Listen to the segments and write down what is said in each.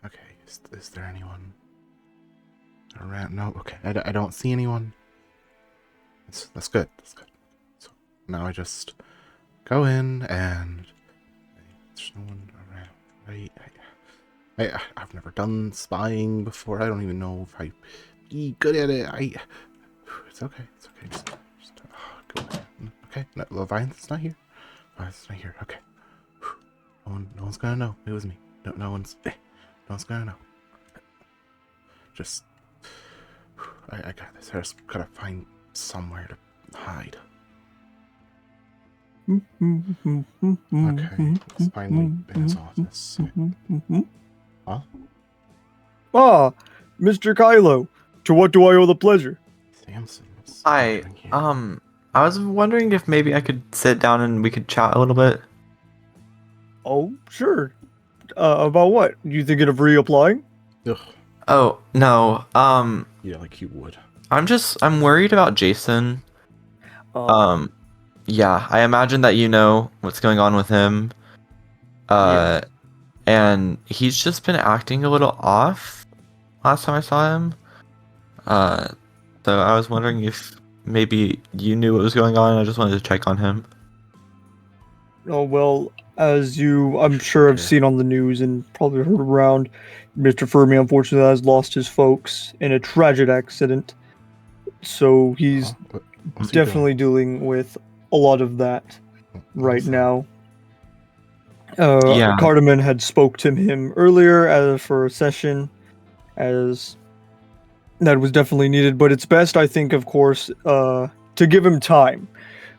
Okay, is there anyone around? No, okay, I don't see anyone. That's good. That's good. So now I just go in and there's no one around. I've never done spying before. I don't even know if I'd be good at it. It's okay. It's okay. Just go in. Okay, no, Leviathan's not here. Leviathan's not here. Okay. No one's gonna know. It was me. No one's gonna know. Just, I got this. I just gotta find somewhere to hide. Okay, it's finally in his office. Huh? Ah, Mr. Kylo, to what do I owe the pleasure? Samson, what's Hi, doing here? I was wondering if maybe I could sit down and we could chat a little bit. Oh, sure. About what? You thinking of reapplying? Ugh, Oh, no, yeah, like you would. I'm worried about Jason. Uh, Um, yeah, I imagine that you know what's going on with him. yeah. And he's just been acting a little off last time I saw him. Uh, so I was wondering if maybe you knew what was going on. I just wanted to check on him. Oh, well, as you, I'm sure, have Okay. seen on the news and probably heard around, Mr. Fermi unfortunately has lost his folks in a tragic accident. So he's What's he definitely dealing with a lot of that doing? right What's that? now. Yeah, Cardamon had spoke to him earlier for a session, as that was definitely needed. But it's best, I think, of course, to give him time.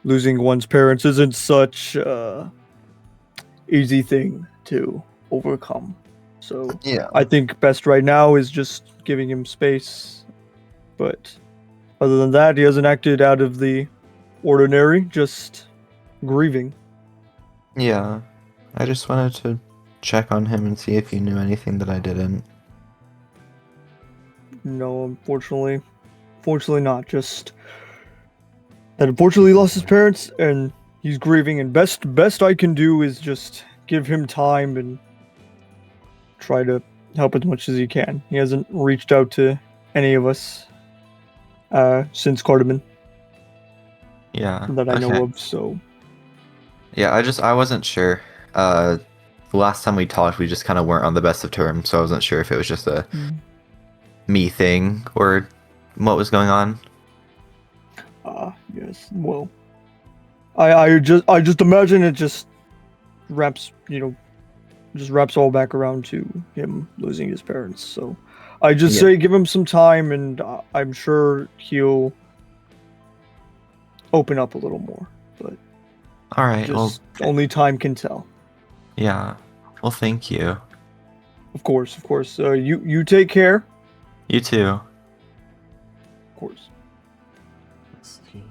Losing one's parents isn't such easy thing to overcome. So yeah. I think best right now is just giving him space. But other than that, he hasn't acted out of the ordinary, just grieving. Yeah, I just wanted to check on him and see if you knew anything that I didn't. No, unfortunately not. Just that unfortunately he lost his parents and he's grieving. And best I can do is just give him time and try to help as much as he can. He hasn't reached out to any of us since Cardamon Yeah, that I know okay. of. So Yeah, I wasn't sure. The last time we talked, we just kind of weren't on the best of terms, so I wasn't sure if it was just a me thing or what was going on. yes, well, I just imagine it just wraps just wraps all back around to him losing his parents. So I just Yeah. say give him some time, and I'm sure he'll open up a little more. But All right. just only time can tell. Yeah. Well, thank you. Of course, of course. You take care. You too. Of course. Let's see.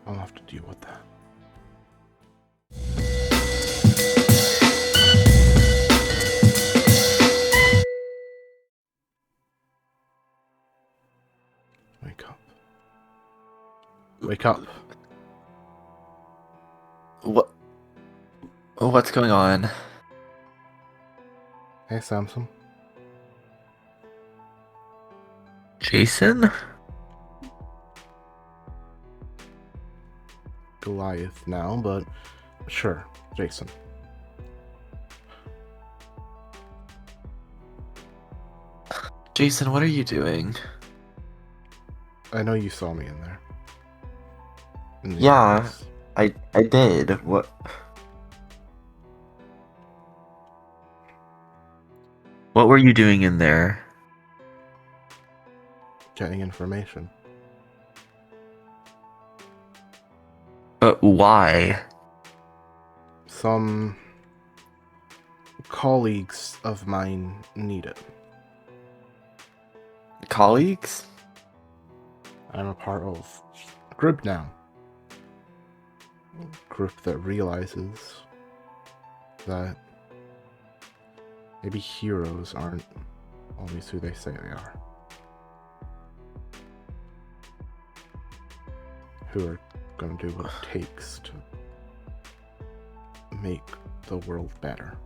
I'll have to deal with that. Wake up. Wake up. What's going on? Hey, Samson. Jason? Goliath now, but sure, Jason. Jason, what are you doing? I know you saw me in there. In the Yeah, office. I did. What were you doing in there? Getting information. But why? Some colleagues of mine need it. Colleagues? I'm a part of a group now. A group that realizes that maybe heroes aren't always who they say they are. Who are gonna do what it takes to make the world better.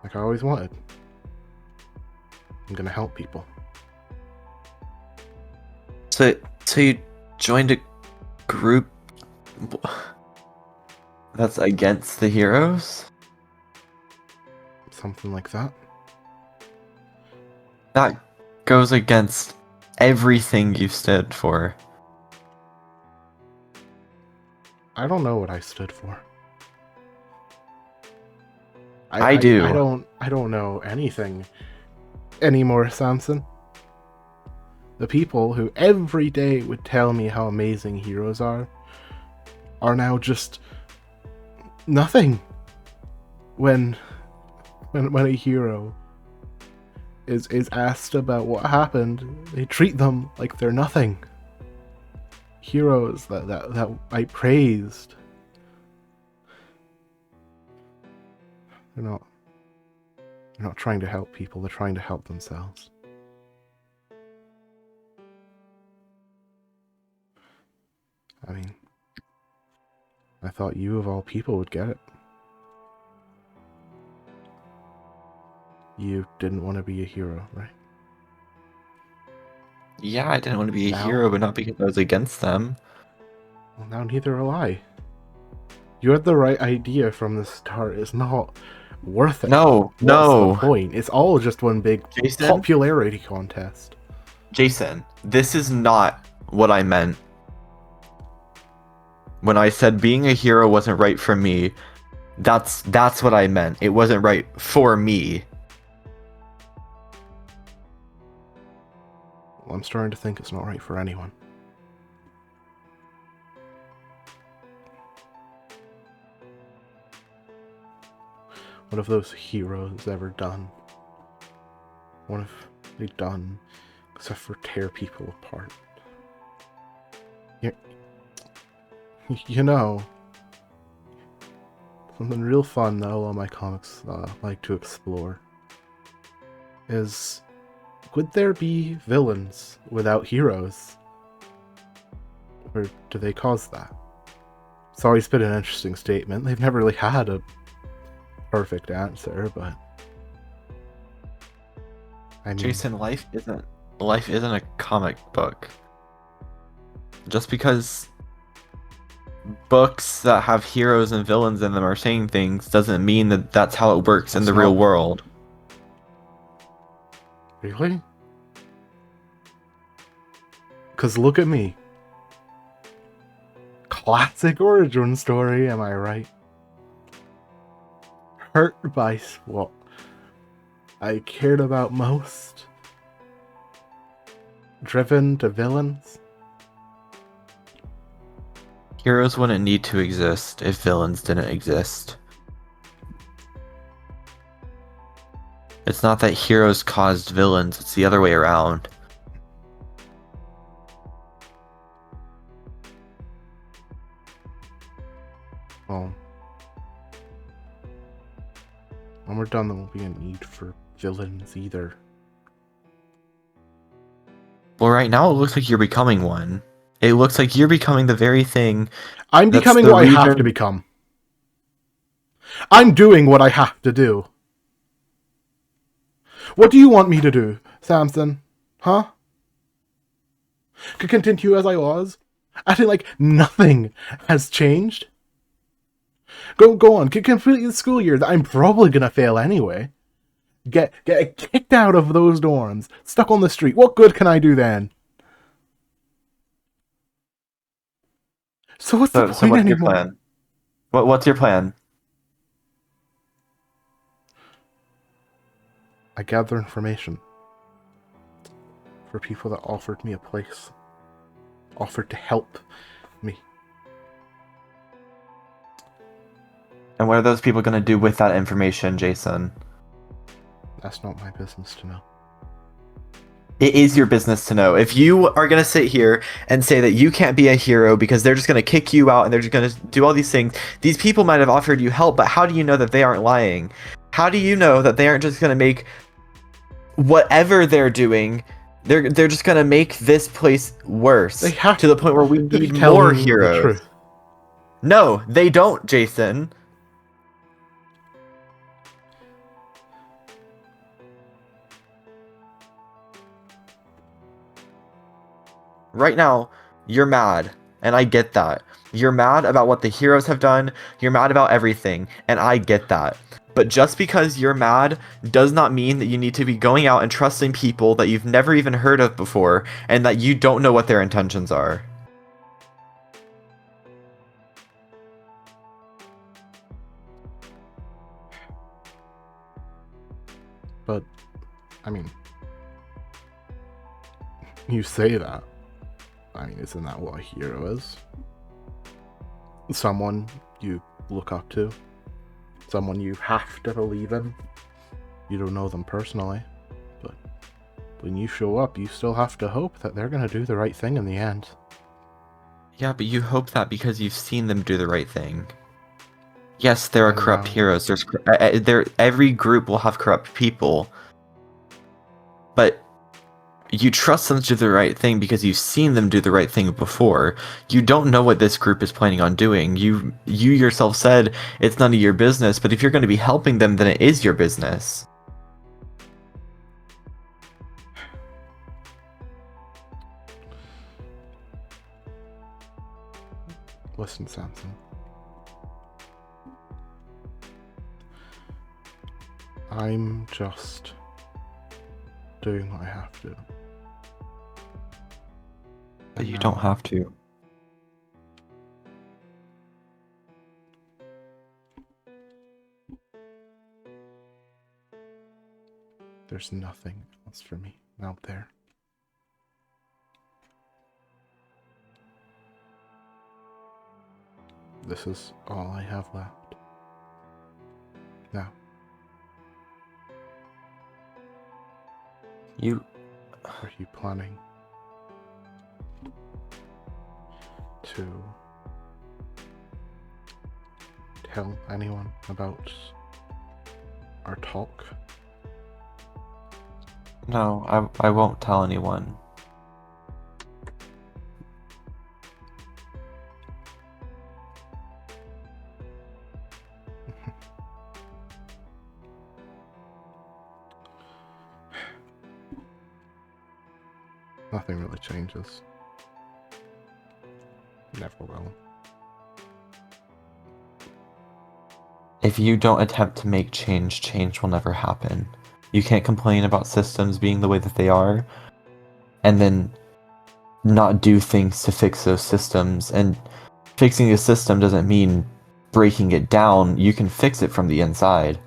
Like I always wanted. I'm gonna help people. So you joined a group that's against the heroes? Something like that. That goes against everything you stood for. I don't know what I stood for. I do. I don't know anything anymore, Samson. The people who every day would tell me how amazing heroes are now just nothing. When a hero is asked about what happened, they treat them like they're nothing. Heroes that I praised. They're not trying to help people, they're trying to help themselves. I mean, I thought you of all people would get it. You didn't want to be a hero, right? Yeah, I didn't want to be a Now- hero, but not because I was against them. Well, now neither will I. You had the right idea from the start. It's not worth it. No, What's no. the point? It's all just one big Jason? popularity contest. Jason, this is not what I meant. When I said being a hero wasn't right for me, that's what I meant. It wasn't right for me. Well, I'm starting to think it's not right for anyone. What have those heroes ever done? What have they done except for tear people apart? You know, something real fun that a lot of my comics like to explore is, would there be villains without heroes? Or do they cause that? It's always been an interesting statement. They've never really had a perfect answer, but I mean, Jason, life isn't a comic book. Just because books that have heroes and villains in them are saying things doesn't mean that that's how it works in That's the real not- world. really? Because look at me. Classic origin story, am I right? Hurt by what I cared about most. Driven to villains. Heroes wouldn't need to exist if villains didn't exist. It's not that heroes caused villains, it's the other way around. Well, when we're done, there won't be a need for villains either. Well, right now it looks like you're becoming one. It looks like you're becoming the very thing. I'm That's becoming the what I have reason- to become. I'm doing what I have to do. What do you want me to do, Samson? Huh? Could continue as I was? Acting like nothing has changed? Go on, complete the school year that I'm probably gonna fail anyway. Get kicked out of those dorms, stuck on the street. What good can I do then? So what's the point So what's your anymore? plan? What's your plan? I gather information for people that offered me a place, offered to help me. And what are those people going to do with that information, Jason? That's not my business to know. It is your business to know. If you are going to sit here and say that you can't be a hero because they're just going to kick you out and they're just going to do all these things, these people might have offered you help, but how do you know that they aren't lying? How do you know that they aren't just going to make whatever they're doing, they're just going to make this place worse They have to the point where we to be need telling more the heroes? truth. No, they don't, Jason. right now, you're mad, and I get that. You're mad about what the heroes have done, you're mad about everything, and I get that. But just because you're mad does not mean that you need to be going out and trusting people that you've never even heard of before, and that you don't know what their intentions are. But, I mean, you say that. I mean, isn't that what a hero is? Someone you look up to. Someone you have to believe in. You don't know them personally, but when you show up, you still have to hope that they're going to do the right thing in the end. Yeah, but you hope that because you've seen them do the right thing. Yes, there are corrupt heroes. Every group will have corrupt people. But you trust them to do the right thing because you've seen them do the right thing before. You don't know what this group is planning on doing. You yourself said it's none of your business, but if you're going to be helping them, then it is your business. Listen, Samson. I'm just doing what I have to. But you don't have to. There's nothing else for me out there. This is all I have left. Now. Are you planning to tell anyone about our talk? No, I won't tell anyone. Nothing really changes. Never will. If you don't attempt to make change, change will never happen. You can't complain about systems being the way that they are, and then not do things to fix those systems. And fixing a system doesn't mean breaking it down. You can fix it from the inside.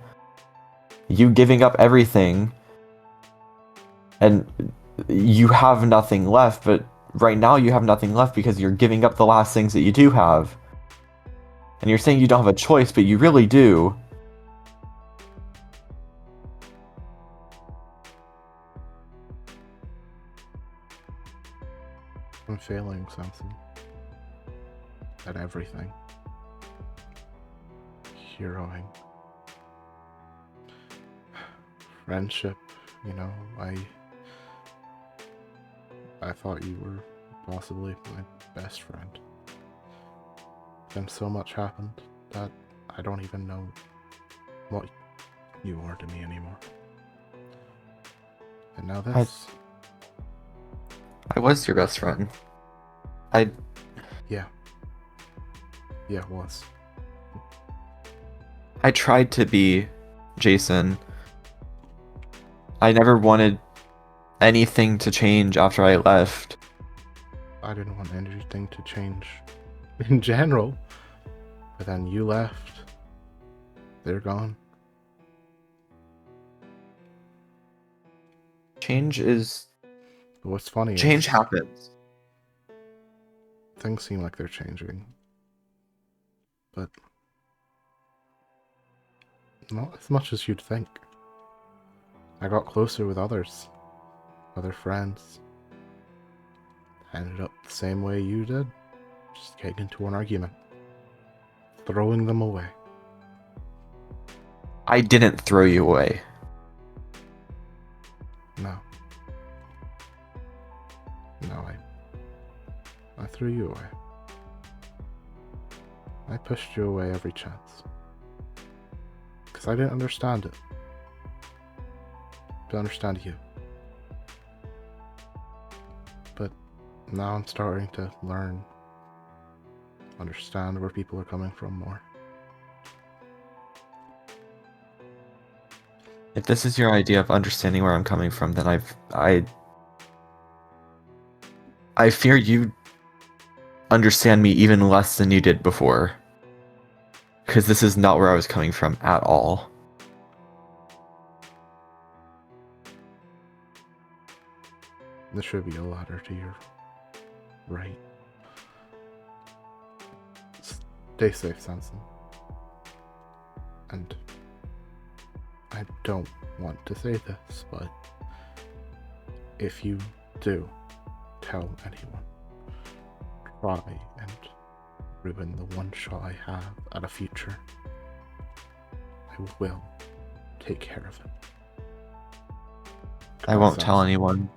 You giving up everything, and you have nothing left, but right now you have nothing left because you're giving up the last things that you do have. And you're saying you don't have a choice, but you really do. I'm failing, Samson. At everything. Heroing. Friendship, you know, I thought you were possibly my best friend. Then so much happened that I don't even know what you are to me anymore. And now this. I was your best friend. Yeah, it was. I tried to be Jason. I never wanted anything to change after I left. I didn't want anything to change in general. But then you left. They're gone. Change is... But what's funny Change is happens. things seem like they're changing. But not as much as you'd think. I got closer with others. Other friends. I ended up the same way you did. Just getting into an argument. Throwing them away. I didn't throw you away. No. No, I threw you away. I pushed you away every chance. Because I didn't understand it. To understand you. But Now I'm starting to understand where people are coming from more. If this is your idea of understanding where I'm coming from, then I fear you understand me even less than you did before. Because this is not where I was coming from at all. There should be a ladder to your right. Stay safe, Sanson. And I don't want to say this, but if you do tell anyone, try and ruin the one shot I have at a future, I will take care of it. I Goodbye, won't tell Sanson. anyone.